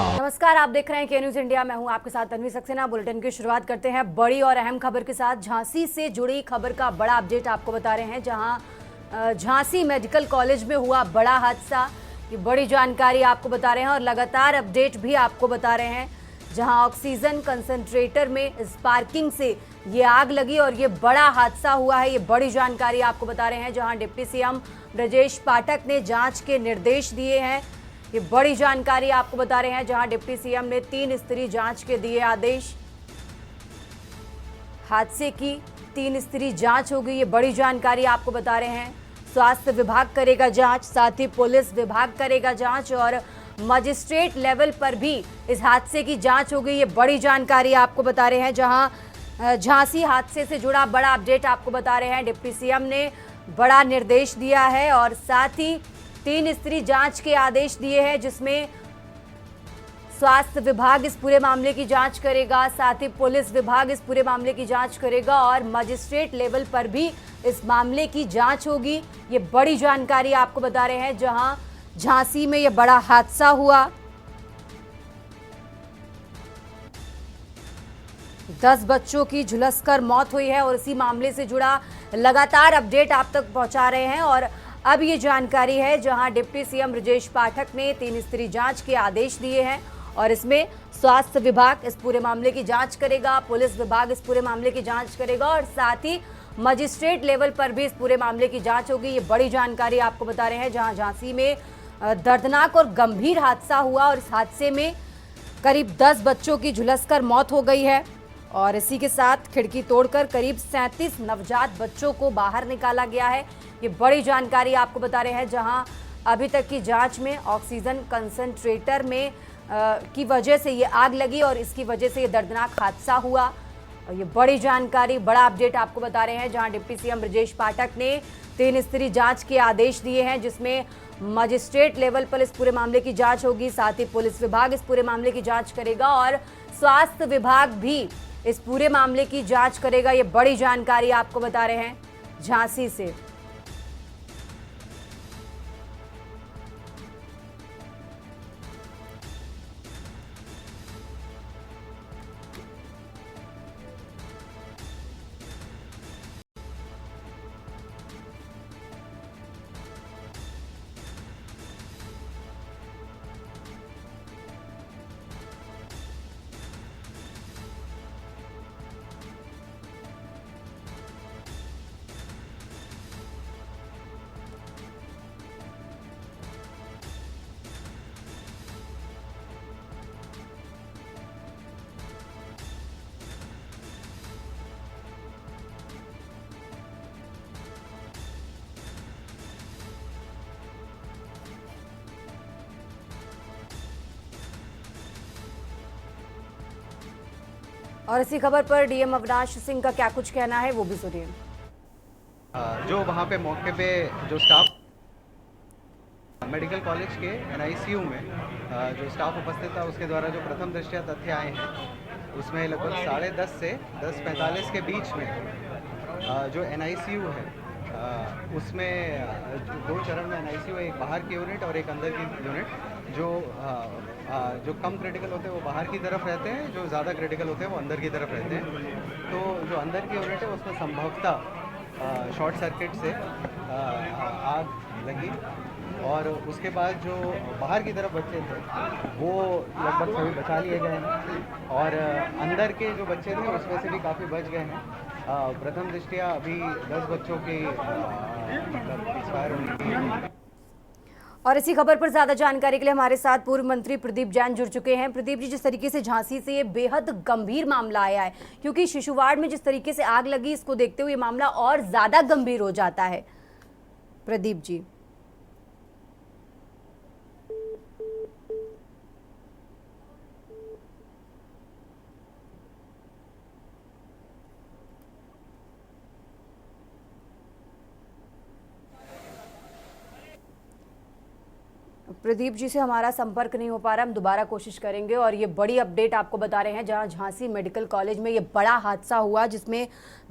नमस्कार, आप देख रहे हैं के न्यूज इंडिया। मैं हूं आपके साथ तन्वी सक्सेना। बुलेटिन की शुरुआत करते हैं बड़ी और अहम खबर के साथ। झांसी से जुड़ी खबर का बड़ा अपडेट आपको बता रहे हैं, जहां झांसी मेडिकल कॉलेज में हुआ बड़ा हादसा। ये बड़ी जानकारी आपको बता रहे हैं और लगातार अपडेट भी आपको बता रहे हैं, जहां ऑक्सीजन कंसंट्रेटर में स्पार्किंग से ये आग लगी और ये बड़ा हादसा हुआ है। ये बड़ी जानकारी आपको बता रहे हैं, जहां डिप्टी सीएम ब्रजेश पाठक ने जांच के निर्देश दिए हैं। ये बड़ी जानकारी आपको बता रहे हैं, जहां डिप्टी सीएम ने 3 स्तरीय जांच के दिए आदेश। हादसे की 3 स्तरीय जांच होगी, ये बड़ी जानकारी आपको बता रहे हैं। स्वास्थ्य विभाग करेगा जांच, साथ ही पुलिस विभाग करेगा जांच और मजिस्ट्रेट लेवल पर भी इस हादसे की जांच होगी। ये बड़ी जानकारी आपको बता रहे हैं, जहां झांसी हादसे से जुड़ा बड़ा अपडेट आपको बता रहे हैं। डिप्टी सीएम ने बड़ा निर्देश दिया है और साथ ही 3 स्तरीय जांच के आदेश दिए हैं, जिसमें स्वास्थ्य विभाग इस पूरे मामले की जांच करेगा, साथ ही पुलिस विभाग इस पूरे मामले की जांच करेगा और मजिस्ट्रेट लेवल पर भी इस मामले की जांच होगी। ये बड़ी जानकारी आपको बता रहे हैं, जहां झांसी में ये बड़ा हादसा हुआ। 10 बच्चों की झुलसकर मौत हुई है और इसी मामले से जुड़ा लगातार अपडेट आप तक पहुंचा रहे हैं। और अब ये जानकारी है, जहां डिप्टी सीएम ब्रजेश पाठक ने 3 स्तरीय जांच के आदेश दिए हैं और इसमें स्वास्थ्य विभाग इस पूरे मामले की जांच करेगा, पुलिस विभाग इस पूरे मामले की जांच करेगा और साथ ही मजिस्ट्रेट लेवल पर भी इस पूरे मामले की जांच होगी। ये बड़ी जानकारी आपको बता रहे हैं, जहां झांसी में दर्दनाक और गंभीर हादसा हुआ और इस हादसे में करीब 10 बच्चों की झुलसकर मौत हो गई है और इसी के साथ खिड़की तोड़कर करीब 37 नवजात बच्चों को बाहर निकाला गया है। ये बड़ी जानकारी आपको बता रहे हैं, जहां अभी तक की जांच में ऑक्सीजन कंसंट्रेटर में की वजह से ये आग लगी और इसकी वजह से ये दर्दनाक हादसा हुआ। और ये बड़ी जानकारी, बड़ा अपडेट आपको बता रहे हैं, जहां डिप्टी सीएम ब्रजेश पाठक ने 3 स्तरीय जांच के आदेश दिए हैं, जिसमें मजिस्ट्रेट लेवल पर इस पूरे मामले की जांच होगी, साथ ही पुलिस विभाग इस पूरे मामले की जांच करेगा और स्वास्थ्य विभाग भी इस पूरे मामले की जांच करेगा। ये बड़ी जानकारी आपको बता रहे हैं झांसी से। और इसी खबर पर डीएम अविनाश सिंह का क्या कुछ कहना है, वो भी सुनिए। जो वहाँ पे मौके पे जो स्टाफ मेडिकल कॉलेज के एनआईसीयू में जो स्टाफ उपस्थित था, उसके द्वारा जो प्रथम दृष्टया तथ्य आए हैं, उसमें लगभग 10:30 से 10:45 के बीच में जो एनआईसीयू है उसमें 2 चरण में एनआईसीयू, एक बाहर की यूनिट और एक अंदर की यूनिट। जो कम क्रिटिकल होते हैं वो बाहर की तरफ रहते हैं, जो ज़्यादा क्रिटिकल होते हैं वो अंदर की तरफ रहते हैं। तो जो अंदर की यूनिट है उसमें संभवतः शॉर्ट सर्किट से आग लगी और उसके बाद जो बाहर की तरफ बच्चे थे वो लगभग सभी बचा लिए गए हैं और अंदर के जो बच्चे थे उसमें से भी काफ़ी बच गए हैं। प्रथम दृष्टया अभी 10 बच्चों की एक्सपायर होने की। और इसी खबर पर ज्यादा जानकारी के लिए हमारे साथ पूर्व मंत्री प्रदीप जैन जुड़ चुके हैं। प्रदीप जी, जिस तरीके से झांसी से ये बेहद गंभीर मामला आया है, क्योंकि शिशुवाड़ में जिस तरीके से आग लगी, इसको देखते हुए मामला और ज्यादा गंभीर हो जाता है। प्रदीप जी। प्रदीप जी से हमारा संपर्क नहीं हो पा रहा, हम दोबारा कोशिश करेंगे। और ये बड़ी अपडेट आपको बता रहे हैं जहां झांसी मेडिकल कॉलेज में ये बड़ा हादसा हुआ जिसमें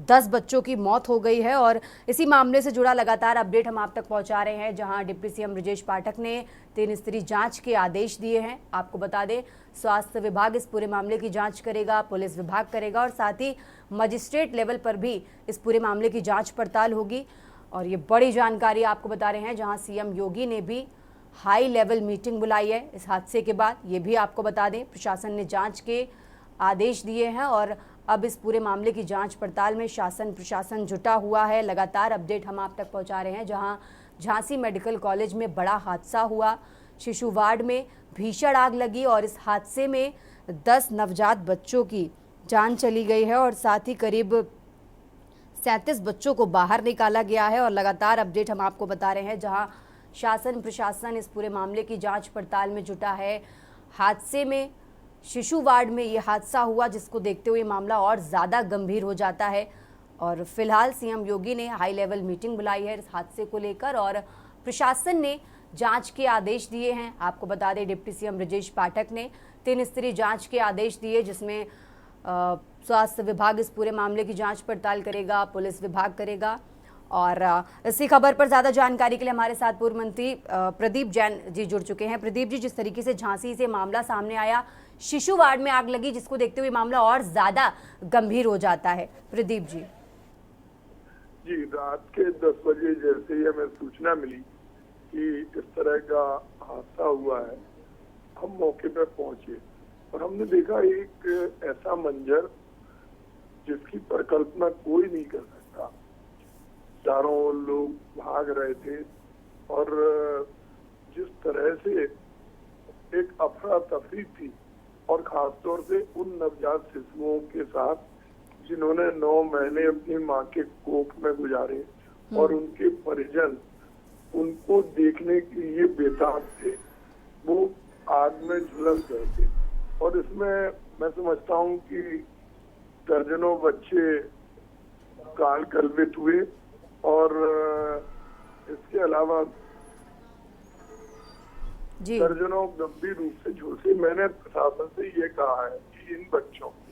10 बच्चों की मौत हो गई है। और इसी मामले से जुड़ा लगातार अपडेट हम आप तक पहुंचा रहे हैं, जहां डिप्टी सीएम ब्रजेश पाठक ने 3 स्तरीय जांच के आदेश दिए हैं। आपको बता दें, स्वास्थ्य विभाग इस पूरे मामले की जाँच करेगा, पुलिस विभाग करेगा और साथ ही मजिस्ट्रेट लेवल पर भी इस पूरे मामले की जाँच पड़ताल होगी। और ये बड़ी जानकारी आपको बता रहे हैं, जहाँ सीएम योगी ने भी हाई लेवल मीटिंग बुलाई है इस हादसे के बाद। ये भी आपको बता दें, प्रशासन ने जांच के आदेश दिए हैं और अब इस पूरे मामले की जांच पड़ताल में शासन प्रशासन जुटा हुआ है। लगातार अपडेट हम आप तक पहुंचा रहे हैं, जहां झांसी मेडिकल कॉलेज में बड़ा हादसा हुआ, शिशु वार्ड में भीषण आग लगी और इस हादसे में 10 नवजात बच्चों की जान चली गई है और साथ ही करीब 37 बच्चों को बाहर निकाला गया है। और लगातार अपडेट हम आपको बता रहे हैं, जहां शासन प्रशासन इस पूरे मामले की जांच पड़ताल में जुटा है। हादसे में शिशु वार्ड में ये हादसा हुआ, जिसको देखते हुए मामला और ज़्यादा गंभीर हो जाता है। और फिलहाल सीएम योगी ने हाई लेवल मीटिंग बुलाई है इस हादसे को लेकर और प्रशासन ने जांच के आदेश दिए हैं। आपको बता दें, डिप्टी सीएम ब्रजेश पाठक ने 3 स्तरीय जांच के आदेश दिए, जिसमें स्वास्थ्य विभाग इस पूरे मामले की जांच पड़ताल करेगा, पुलिस विभाग करेगा। और इसी खबर पर ज़्यादा जानकारी के लिए हमारे साथ पूर्व मंत्री प्रदीप जैन जी जुड़ चुके हैं। प्रदीप जी, जिस तरीके से झांसी से मामला सामने आया, शिशु वार्ड में आग लगी, जिसको देखते हुए मामला और ज़्यादा गंभीर हो जाता है। प्रदीप जी जी, रात के 10 बजे जैसे ही हमें सूचना मिली कि इस तरह का हादसा हुआ है, हम मौके पर पहुंचे और हमने देखा एक ऐसा मंजर जिसकी परिकल्पना कोई नहीं कर सकता। चारों लोग भाग रहे थे और जिस तरह से एक अफरा तफरी थी, और खासतौर से उन नवजात शिशुओं के साथ जिन्होंने 9 महीने अपनी माँ के कोख में गुजारे और उनके परिजन उनको देखने के लिए बेताब थे, वो आग में झुलस गए थे। और इसमें मैं समझता हूँ कि दर्जनों बच्चे काल कलवित हुए और इसके अलावा दर्जनों गंभीर रूप से झुलसे। मैंने प्रशासन से ये कहा है कि इन बच्चों को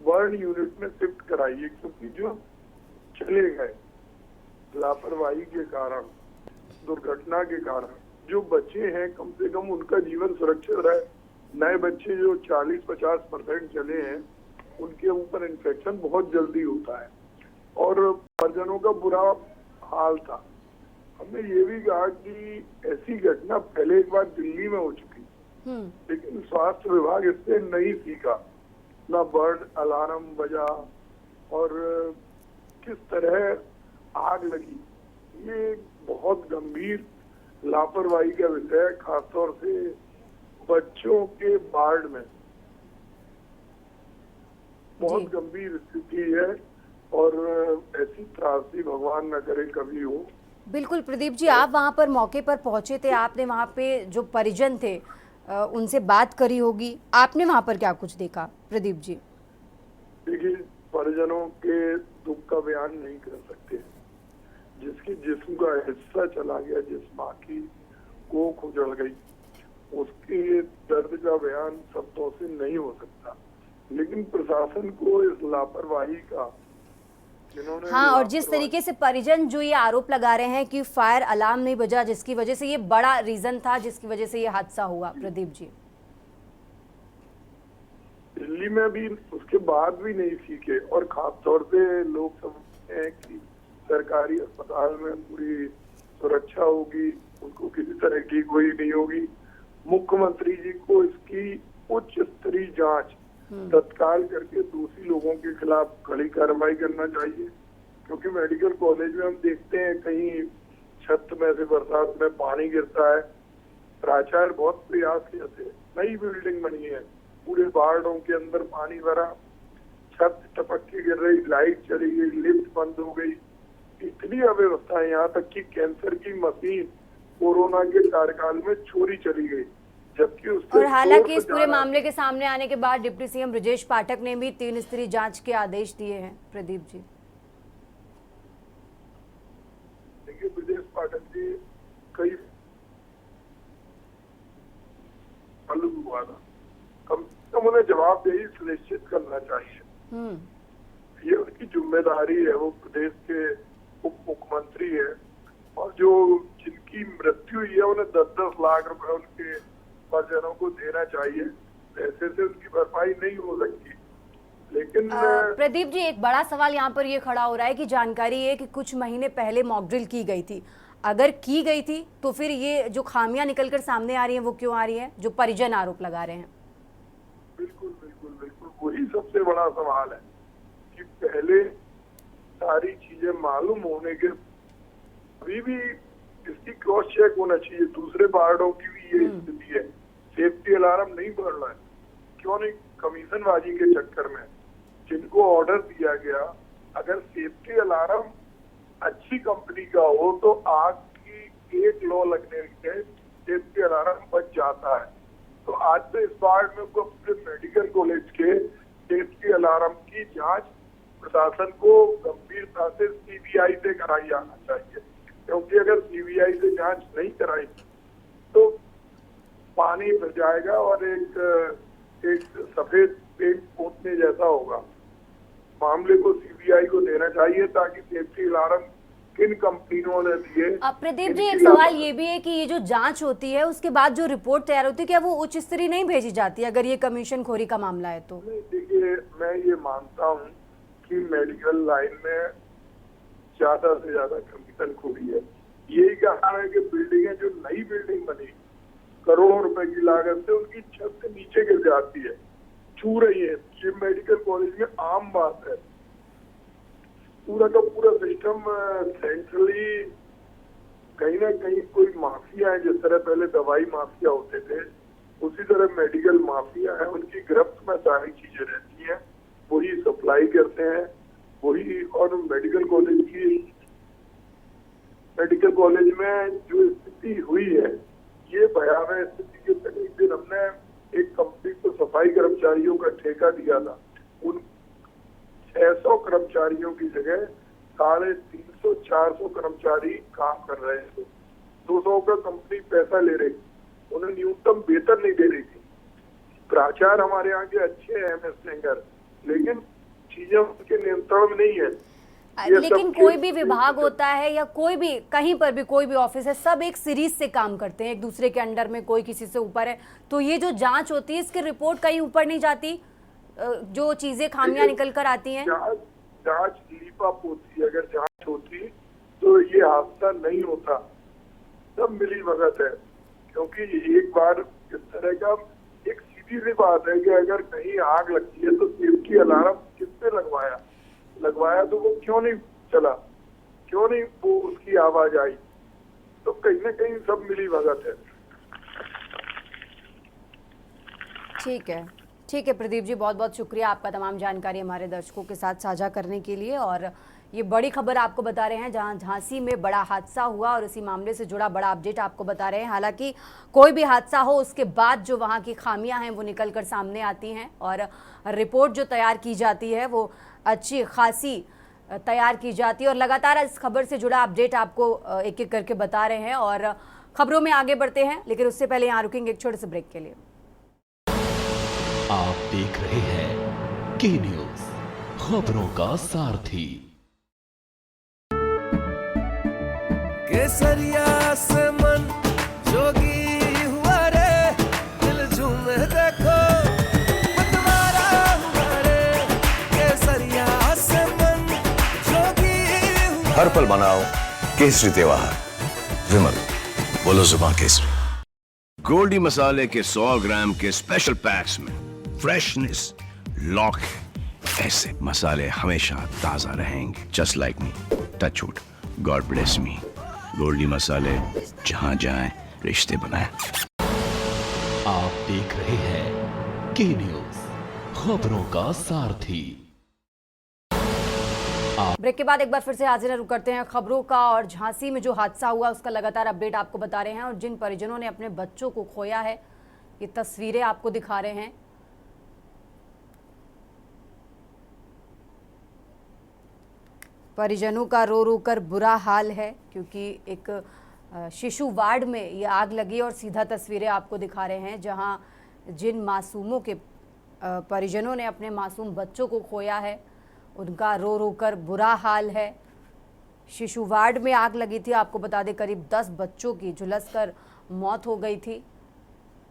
बर्न यूनिट में शिफ्ट कराइए, क्योंकि जो चले गए लापरवाही के कारण, दुर्घटना के कारण जो बच्चे हैं, कम से कम उनका जीवन सुरक्षित रहे। नए बच्चे जो 40-50% चले हैं, उनके ऊपर इन्फेक्शन बहुत जल्दी होता है और परिजनों का बुरा हाल था। हमने ये भी कहा कि ऐसी घटना पहले एक बार दिल्ली में हो चुकी, लेकिन स्वास्थ्य विभाग इससे नहीं सीखा, ना बर्न अलार्म बजा और किस तरह आग लगी। ये बहुत गंभीर लापरवाही का विषय है, खासतौर से बच्चों के वार्ड में बहुत गंभीर स्थिति है और ऐसी त्रासदी भगवान न करे कभी हो। बिल्कुल प्रदीप जी, आप वहां पर मौके पर पहुंचे थे, आपने वहां पे जो परिजन थे उनसे बात करी होगी, आपने वहां पर क्या कुछ देखा? प्रदीप जी देखिए, परिजनों के दुख का बयान नहीं कर सकते। जिसकी जिस्म का हिस्सा चला गया, जिस माँ की कोख उजड़ गई, उसके दर्द का बयान शब्दों से नहीं हो सकता। लेकिन प्रशासन को इस लापरवाही का, हाँ, और जिस तरीके से परिजन जो ये आरोप लगा रहे हैं कि फायर अलार्म नहीं बजा, जिसकी वजह से ये बड़ा रीजन था जिसकी वजह से ये हादसा हुआ। प्रदीप जी, दिल्ली में भी उसके बाद भी नहीं सीखे और खासतौर से लोग समझते हैं कि सरकारी अस्पताल में पूरी सुरक्षा होगी, उनको किसी तरह की कोई नहीं होगी। मुख्यमंत्री जी को इसकी उच्च स्तरीय जांच तत्काल करके दोषी लोगों के खिलाफ कड़ी कार्रवाई करना चाहिए, क्योंकि मेडिकल कॉलेज में हम देखते हैं कहीं छत में से बरसात में पानी गिरता है। प्राचार्य बहुत प्रयास किए थे, नई बिल्डिंग बनी है, पूरे वार्डों के अंदर पानी भरा, छत टपक के गिर रही, लाइट चली गई, लिफ्ट बंद हो गई, इतनी अव्यवस्था है। यहाँ तक कि कैंसर की मशीन कोरोना के कार्यकाल में चोरी चली गई, जबकि और हालांकि इस पूरे मामले के सामने आने के बाद डिप्टी सीएम ब्रजेश पाठक ने भी 3 स्तरीय जांच के आदेश दिए हैं। प्रदीप जी देखिए, ब्रजेश पाठक जी कई हुआ था, कम से कम उन्हें जवाबदेही सुनिश्चित करना चाहिए। ये उनकी जिम्मेदारी है, वो प्रदेश के उप मुख्यमंत्री है, और जो जिनकी मृत्यु हुई है उन्हें 10-10 लाख रुपए उनके परिजनों को देना चाहिए। पैसे से उनकी भरपाई नहीं हो सकती। लेकिन प्रदीप जी, एक बड़ा सवाल यहाँ पर ये खड़ा हो रहा है कि जानकारी है कि कुछ महीने पहले मॉक ड्रिल की गई थी। अगर की गई थी तो फिर ये जो खामियां निकलकर सामने आ रही हैं वो क्यों आ रही हैं, जो परिजन आरोप लगा रहे हैं? बिल्कुल बिल्कुल बिल्कुल वही सबसे बड़ा सवाल है कि पहले सारी चीजें मालूम होने के अभी भी इसकी क्रॉस चेक होना चाहिए। दूसरे वार्डों की भी ये स्थिति है, सेफ्टी अलार्म नहीं बढ़ रहा है। क्यों नहीं? कमीशनबाजी के चक्कर में जिनको ऑर्डर दिया गया, अगर सेफ्टी अलार्म अच्छी कंपनी का हो तो आग की 1 लौ लगने से सेफ्टी अलार्म बच जाता है। तो आज से इस वार्ड में पूरे मेडिकल कॉलेज के सेफ्टी अलार्म की जांच प्रशासन को गंभीरता से सीबीआई से कराई जाना चाहिए, क्योंकि अगर सीबीआई से जांच नहीं कराई तो पानी भर जाएगा और एक सफेद पेंट पोतने जैसा होगा। मामले को सीबीआई को देना चाहिए ताकि सेफ्टी अलार्म किन कंपनियों ने दिए। प्रदीप जी, एक सवाल ये भी है कि ये जो जांच होती है उसके बाद जो रिपोर्ट तैयार होती है, क्या वो उच्च स्तरीय नहीं भेजी जाती अगर ये कमीशन खोरी का मामला है तो? देखिए, मैं ये मानता हूँ कि मेडिकल लाइन में ज्यादा से ज्यादा कमीशन खोरी है। यही कहा है कि बिल्डिंगें, जो नई बिल्डिंग बनी करोड़ों रुपए की लागत से, उनकी छत से नीचे गिर जाती है, छू रही है। ये मेडिकल कॉलेज में आम बात है। पूरा का पूरा सिस्टम सेंट्रली कहीं ना कहीं कोई माफिया है। जिस तरह पहले दवाई माफिया होते थे, उसी तरह मेडिकल माफिया है। उनकी गिरफ्त में सारी चीजें रहती हैं, वही सप्लाई करते हैं, वही। और मेडिकल कॉलेज में जो स्थिति हुई है, ये भयावह स्थिति के पहले एक दिन हमने एक कंपनी को सफाई कर्मचारियों का ठेका दिया था। उन 600 कर्मचारियों की जगह 350-400 कर्मचारी काम कर रहे थे। 200 का कंपनी पैसा ले रही, उन्हें न्यूनतम वेतन नहीं दे रही थी। प्राचार्य हमारे यहाँ के अच्छे हैं, एमएस सेंगर, लेकिन चीजें उनके नियंत्रण में नहीं है। लेकिन कोई भी विभाग होता है या कोई भी कहीं पर भी कोई भी ऑफिस है, सब एक सीरीज से काम करते हैं, एक दूसरे के अंडर में, कोई किसी से ऊपर है। तो ये जो जांच होती है इसकी रिपोर्ट कहीं ऊपर नहीं जाती, जो चीजें खामियां निकल कर आती हैं? जांच लीपाप होती है। अगर जांच होती तो ये हादसा नहीं होता। सब मिली भगत है, क्योंकि एक बार इस तरह का एक सीधी सी बात है कि अगर कहीं आग लगती है तो सेफ्टी अलार्म किसने लगवाया तो वो क्यों नहीं चला, क्यों नहीं वो उसकी आवाज आई? तो कहीं ना कहीं सब मिली भगत है। ठीक है प्रदीप जी, बहुत बहुत शुक्रिया आपका तमाम जानकारी हमारे दर्शकों के साथ साझा करने के लिए। और ये बड़ी खबर आपको बता रहे हैं, जहां झांसी में बड़ा हादसा हुआ और इसी मामले से जुड़ा बड़ा अपडेट आपको बता रहे हैं। हालांकि कोई भी हादसा हो उसके बाद जो वहां की खामियां हैं वो निकल कर सामने आती हैं और रिपोर्ट जो तैयार की जाती है वो अच्छी खासी तैयार की जाती है। और लगातार इस खबर से जुड़ा अपडेट आपको एक एक करके बता रहे हैं और खबरों में आगे बढ़ते हैं, लेकिन उससे पहले यहाँ रुकेंगे एक छोटे से ब्रेक के लिए। आप देख रहे हैं के न्यूज, खबरों का सारथी। केसरिया से मन जोगी हुआ रे, दिल झूमे देखो मतवारा हुआ रे। केसरिया से मन जोगी हुआ। हर पल मनाओ केसरी त्योहार। विमल, बोलो जुबान केसरी। गोल्डी मसाले के 100 ग्राम के स्पेशल पैक्स में फ्रेशनेस लॉक है। ऐसे मसाले हमेशा ताजा रहेंगे। Just like me, touch wood, God bless me. Goldiee मसाले, जहां जाएं रिश्ते बनाएं। आप देख रहे हैं के न्यूज, खबरों का सारथी। ब्रेक के बाद एक बार फिर से हाजिर रुक करते हैं खबरों का। और झांसी में जो हादसा हुआ उसका लगातार अपडेट आपको बता रहे हैं और जिन परिजनों ने अपने बच्चों को खोया है, ये तस्वीरें आपको दिखा रहे हैं। परिजनों का रो रो कर बुरा हाल है, क्योंकि एक शिशु वार्ड में ये आग लगी और सीधा तस्वीरें आपको दिखा रहे हैं, जहां जिन मासूमों के परिजनों ने अपने मासूम बच्चों को खोया है, उनका रो रो कर बुरा हाल है। शिशु वार्ड में आग लगी थी। आपको बता दें करीब 10 बच्चों की झुलसकर मौत हो गई थी।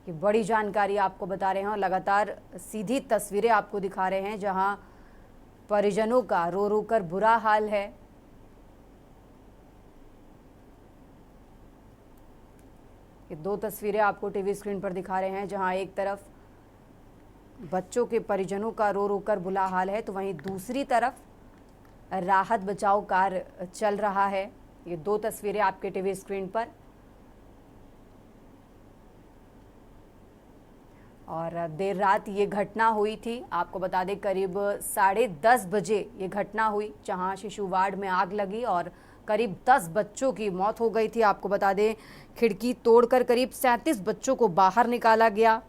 ये बड़ी जानकारी आपको बता रहे हैं और लगातार सीधी तस्वीरें आपको दिखा रहे हैं जहां परिजनों का रो रो कर बुरा हाल है। ये 2 तस्वीरें आपको टीवी स्क्रीन पर दिखा रहे हैं जहां एक तरफ बच्चों के परिजनों का रो रो कर बुरा हाल है, तो वहीं दूसरी तरफ राहत बचाव कार्य चल रहा है। ये 2 तस्वीरें आपके टीवी स्क्रीन पर। और देर रात ये घटना हुई थी। आपको बता दें करीब 10:30 बजे ये घटना हुई जहां शिशु वार्ड में आग लगी और करीब 10 बच्चों की मौत हो गई थी। आपको बता दें खिड़की तोड़कर करीब 37 बच्चों को बाहर निकाला गया।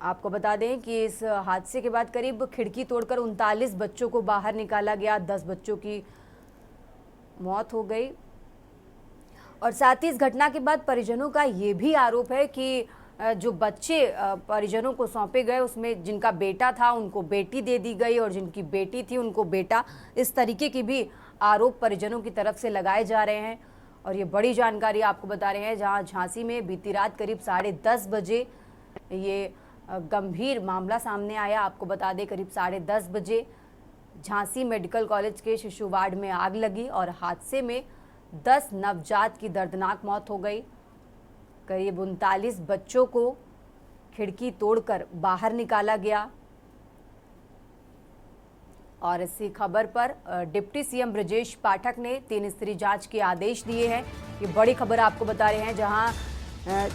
आपको बता दें कि इस हादसे के बाद करीब खिड़की तोड़कर 39 बच्चों को बाहर निकाला गया। 10 बच्चों की मौत हो गई। और साथ ही इस घटना के बाद परिजनों का ये भी आरोप है कि जो बच्चे परिजनों को सौंपे गए उसमें जिनका बेटा था उनको बेटी दे दी गई और जिनकी बेटी थी उनको बेटा। इस तरीके की भी आरोप परिजनों की तरफ से लगाए जा रहे हैं। और ये बड़ी जानकारी आपको बता रहे हैं जहां झांसी में बीती रात करीब 10:30 बजे ये गंभीर मामला सामने आया। आपको बता दें करीब 10:30 बजे झांसी मेडिकल कॉलेज के शिशु वार्ड में आग लगी और हादसे में 10 नवजात की दर्दनाक मौत हो गई। करीब 39 बच्चों को खिड़की तोड़कर बाहर निकाला गया। और इसी खबर पर डिप्टी सीएम ब्रजेश पाठक ने 3 स्तरीय जांच के आदेश दिए हैं। ये बड़ी खबर आपको बता रहे हैं जहां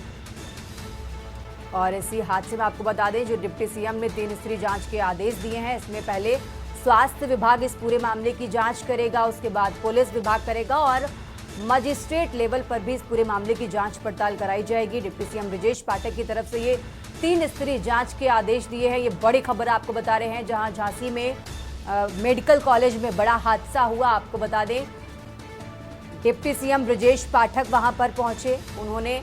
और इसी हादसे में आपको बता दें जो डिप्टी सीएम ने 3 स्तरीय जांच के आदेश दिए हैं। इसमें पहले स्वास्थ्य विभाग इस पूरे मामले की जांच करेगा, उसके बाद पुलिस विभाग करेगा और मजिस्ट्रेट लेवल पर भी इस पूरे मामले की जांच पड़ताल कराई जाएगी। डिप्टी सीएम ब्रजेश पाठक की तरफ से ये 3 स्तरीय जांच के आदेश दिए हैं। ये बड़ी खबर आपको बता रहे हैं जहां झांसी में मेडिकल कॉलेज में बड़ा हादसा हुआ। आपको बता दें डिप्टी सीएम ब्रजेश पाठक वहां पर पहुंचे। उन्होंने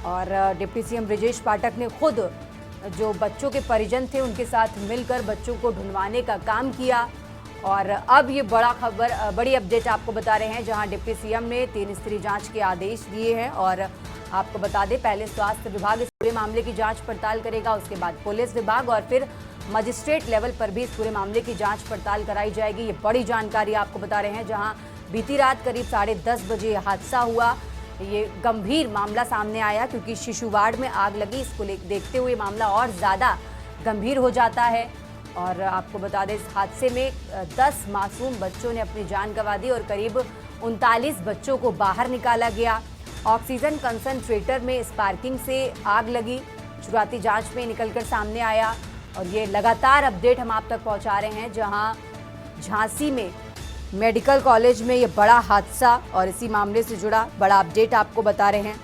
और डिप्टी सीएम ब्रजेश पाठक ने खुद जो बच्चों के परिजन थे उनके साथ मिलकर बच्चों को ढूंढवाने का काम किया। और अब ये बड़ी अपडेट आपको बता रहे हैं जहां डिप्टी सीएम ने 3 स्तरीय जांच के आदेश दिए हैं। और आपको बता दें पहले स्वास्थ्य विभाग इस पूरे मामले की जांच पड़ताल करेगा, उसके बाद पुलिस विभाग और फिर मजिस्ट्रेट लेवल पर भी इस पूरे मामले की जांच पड़ताल कराई जाएगी। ये बड़ी जानकारी आपको बता रहे हैं जहां बीती रात करीब 10:30 बजे हादसा हुआ। ये गंभीर मामला सामने आया क्योंकि शिशु वार्ड में आग लगी। इसको देखते हुए मामला और ज़्यादा गंभीर हो जाता है। और आपको बता दें इस हादसे में 10 मासूम बच्चों ने अपनी जान गंवा दी और करीब 39 बच्चों को बाहर निकाला गया। ऑक्सीजन कंसंट्रेटर में स्पार्किंग से आग लगी, शुरुआती जांच में निकलकर सामने आया। और ये लगातार अपडेट हम आप तक पहुंचा रहे हैं जहां झांसी में मेडिकल कॉलेज में ये बड़ा हादसा और इसी मामले से जुड़ा बड़ा अपडेट आपको बता रहे हैं।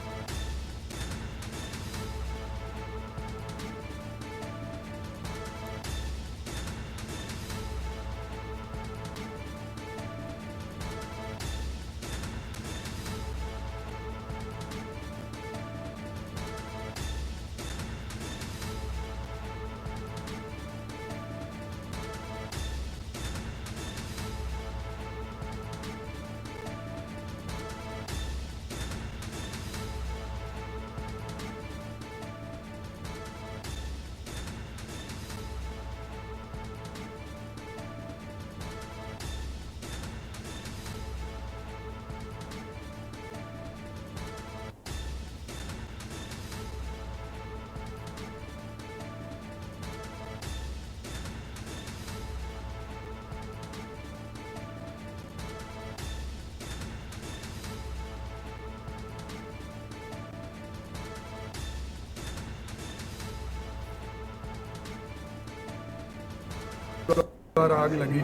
आग लगी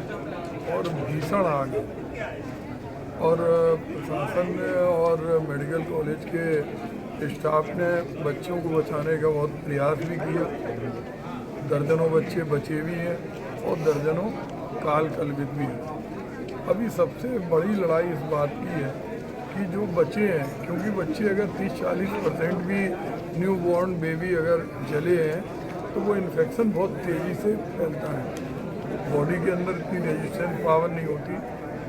और भीषण आग, और प्रशासन ने और मेडिकल कॉलेज के स्टाफ ने बच्चों को बचाने का बहुत प्रयास भी किया। दर्जनों बच्चे बचे भी हैं और दर्जनों काल कलविद भी है। अभी सबसे बड़ी लड़ाई इस बात की है कि जो बच्चे हैं, क्योंकि बच्चे अगर 30-40% भी न्यू बॉर्न बेबी अगर जले हैं तो वो इन्फेक्शन बहुत तेज़ी से फैलता है, बॉडी के अंदर इतनी रेजिस्टेंस पावर नहीं होती।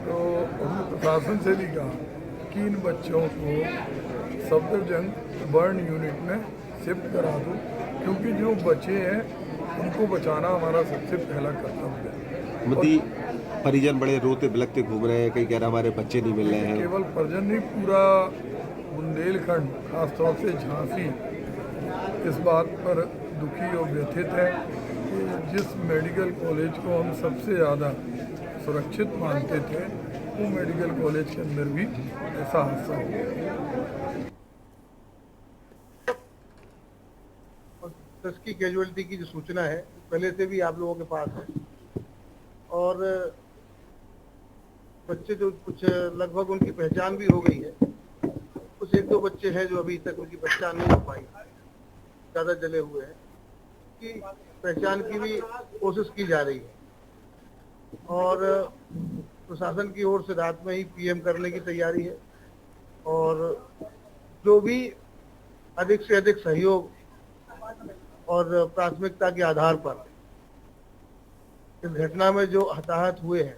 तो हमने प्रशासन से भी कहा कि इन बच्चों को सफदरजंग बर्न यूनिट में शिफ्ट करा दो, क्योंकि जो बच्चे हैं उनको बचाना हमारा सबसे पहला कर्तव्य है। मोदी परिजन बड़े रोते बिलखते घूम रहे हैं, कई कह रहा हमारे बच्चे नहीं मिल रहे हैं। केवल परिजन नहीं, पूरा बुंदेलखंड खासतौर से झांसी इस बात पर दुखी और व्यथित है कि जिस मेडिकल कॉलेज को हम सबसे ज़्यादा सुरक्षित मानते थे वो मेडिकल कॉलेज के अंदर भी ऐसा हादसा हो गया। 10 की कैजुअलिटी की जो सूचना है पहले से भी आप लोगों के पास है, और बच्चे जो कुछ लगभग उनकी पहचान भी हो गई है। कुछ 1-2 बच्चे हैं जो अभी तक उनकी पहचान नहीं हो पाई, ज़्यादा जले हुए हैं, कि पहचान की भी कोशिश की जा रही है। और प्रशासन की ओर से रात में ही पीएम करने की तैयारी है, और जो भी अधिक से अधिक सहयोग और प्राथमिकता के आधार पर इस घटना में जो हताहत हुए हैं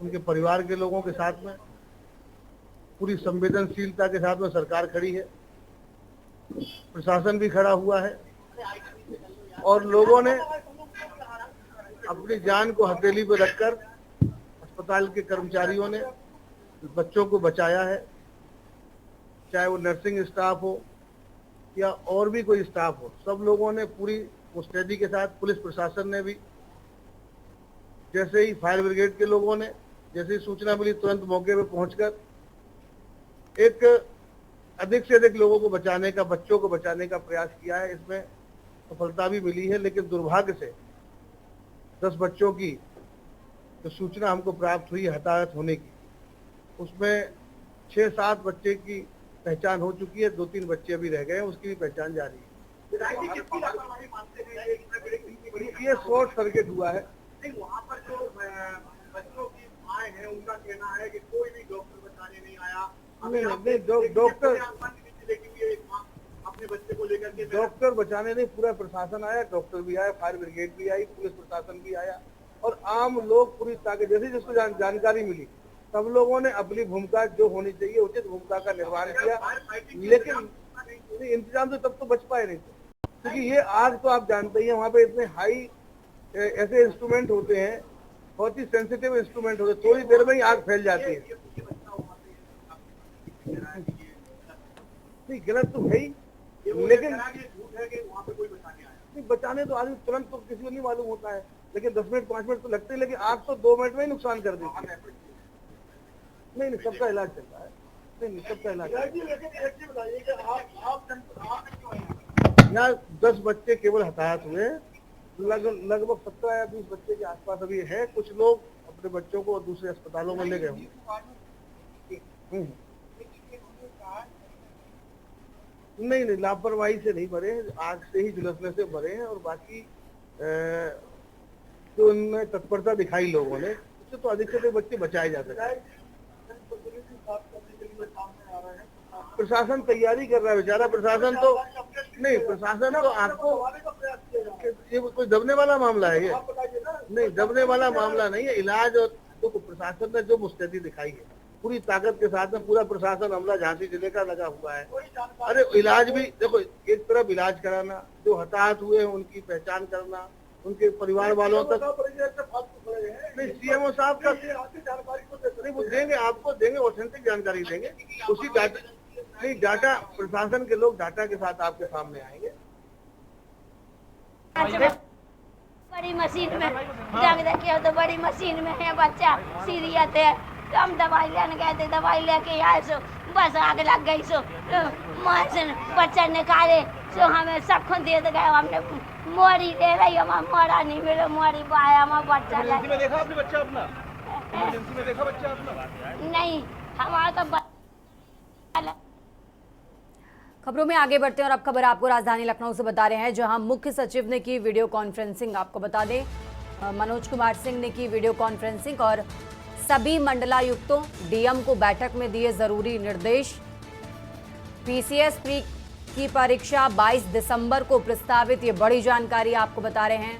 उनके परिवार के लोगों के साथ में पूरी संवेदनशीलता के साथ में सरकार खड़ी है, प्रशासन भी खड़ा हुआ है, और लोगों ने अपनी जान को हथेली पर रखकर अस्पताल के कर्मचारियों ने बच्चों को बचाया है, चाहे वो नर्सिंग स्टाफ हो या और भी कोई स्टाफ हो। सब लोगों ने पूरी मुस्तैदी के साथ, पुलिस प्रशासन ने भी, जैसे ही फायर ब्रिगेड के लोगों ने जैसे ही सूचना मिली तुरंत मौके पर पहुंचकर एक अधिक से अधिक लोगों को बचाने का, बच्चों को बचाने का प्रयास किया है। इसमें सफलता भी मिली है, लेकिन दुर्भाग्य से 10 बच्चों की जो सूचना हमको प्राप्त हुई हताहत होने की, उसमें 6-7 बच्चे की पहचान हो चुकी है, 2-3 बच्चे अभी रह गए हैं, उसकी भी पहचान जारी है। ये शॉर्ट सर्किट हुआ है। वहाँ पर जो बच्चों की माँ है उनका कहना है कि कोई भी डॉक्टर बचाने नहीं आया। नहीं, डॉक्टर अपने बच्चे को लेकर के डॉक्टर बचाने नहीं, पूरा प्रशासन आया, डॉक्टर भी आया, फायर ब्रिगेड भी आई, पुलिस प्रशासन भी आया, और आम लोग पूरी ताकत, जैसे जिसको जानकारी मिली सब लोगों ने अपनी भूमिका जो होनी चाहिए उचित भूमिका का निर्वहन किया। लेकिन इंतजाम तो तब तो बच पाए नहीं थे, क्योंकि ये आग तो आप जानते ही हैं, वहाँ पे इतने हाई ऐसे इंस्ट्रूमेंट होते हैं, बहुत ही सेंसिटिव इंस्ट्रूमेंट होते हैं, थोड़ी देर में ही आग फैल जाती है। नहीं, गलत तो है ही, लेकिन बचाने तो आदमी तुरंत तो किसी को नहीं मालूम होता है, लेकिन 10 मिनट 5 मिनट तो लगते हैं, लेकिन आग तो 2 मिनट में ही नुकसान कर देती है। नहीं, सबका इलाज चल रहा है। नहीं, सबका इलाज। यहाँ 10 बच्चे केवल हताहत हुए, लगभग 17 या 20 बच्चे के आसपास अभी है। कुछ लोग अपने बच्चों को दूसरे अस्पतालों में ले गए होंगे। नहीं, लापरवाही से नहीं मरे, आग से ही झुलसने से मरे हैं, और बाकी जो उनमें तत्परता दिखाई लोगों ने, उससे तो अधिक से अधिक बच्चे बचाए जा सकते हैं। प्रशासन तैयारी कर रहा है, बेचारा प्रशासन तो नहीं, प्रशासन तो आपको, ये कोई दबने वाला मामला है ये? नहीं, दबने वाला मामला नहीं है। इलाज और तो प्रशासन ने जो मुस्तैदी दिखाई है पूरी ताकत के साथ में, पूरा प्रशासन अमला झांसी जिले का लगा हुआ है। अरे इलाज भी देखो, एक तरफ इलाज कराना, जो हताहत हुए हैं उनकी पहचान करना, उनके परिवार वालों तक। नहीं, सीएमओ साहब का नहीं, वो देंगे, आपको देंगे, ऑथेंटिक जानकारी देंगे, उसी डाटा नहीं, डाटा प्रशासन के लोग डाटा के साथ आपके सामने आएंगे। बड़ी मशीन में जग देखिए तो बड़ी मशीन में है बच्चा सीरियस है, तो हम दवाई लेने गए थे, दवाई लेके आए सो बस आग लग गई, सो बच्चा निकाले सो हमें सब खुद दे गए, हमने मोरी ले रही, हमारा मोरा नहीं मिले, मोरी पाया हमारा बच्चा लगे। देखा आपने बच्चा अपना? इमरजेंसी में देखा बच्चा अपना? नहीं, हमारा तो खबरों में आगे बढ़ते हैं और अब खबर आपको राजधानी लखनऊ से बता रहे हैं, जहां मुख्य सचिव ने की वीडियो कॉन्फ्रेंसिंग। आपको बता दें मनोज कुमार सिंह ने की वीडियो कॉन्फ्रेंसिंग और सभी मंडलायुक्तों डीएम को बैठक में दिए जरूरी निर्देश। पीसीएस प्री की परीक्षा 22 दिसंबर को प्रस्तावित, ये बड़ी जानकारी आपको बता रहे हैं।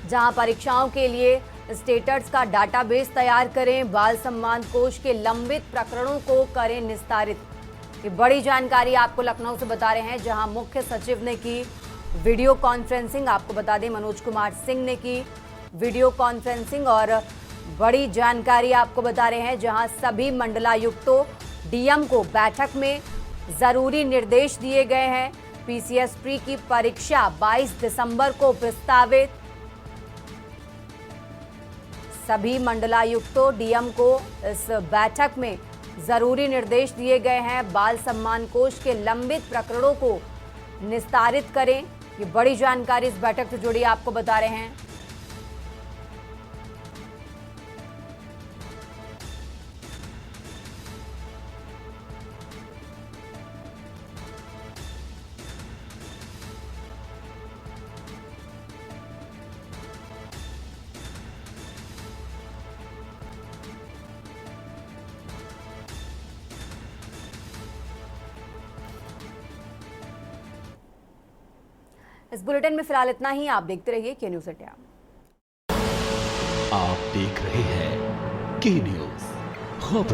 जहां परीक्षाओं के लिए स्टेटस का डाटाबेस तैयार करें, बाल सम्मान कोष के लंबित प्रकरणों को करें निस्तारित। ये बड़ी जानकारी आपको लखनऊ से बता रहे हैं, जहां मुख्य सचिव ने की वीडियो कॉन्फ्रेंसिंग। आपको बता दें मनोज कुमार सिंह ने की वीडियो कॉन्फ्रेंसिंग और बड़ी जानकारी आपको बता रहे हैं, जहां सभी मंडलायुक्तों डीएम को बैठक में जरूरी निर्देश दिए गए हैं। पीसीएस प्री की परीक्षा 22 दिसंबर को प्रस्तावित। सभी मंडलायुक्तों डीएम को इस बैठक में जरूरी निर्देश दिए गए हैं। बाल सम्मान कोष के लंबित प्रकरणों को निस्तारित करें। ये बड़ी जानकारी इस बैठक से जुड़ी आपको बता रहे हैं। इस बुलेटिन में फिलहाल इतना ही। आप देखते रहिए के न्यूज़ इंडिया। आप देख रहे हैं के न्यूज़ खबरों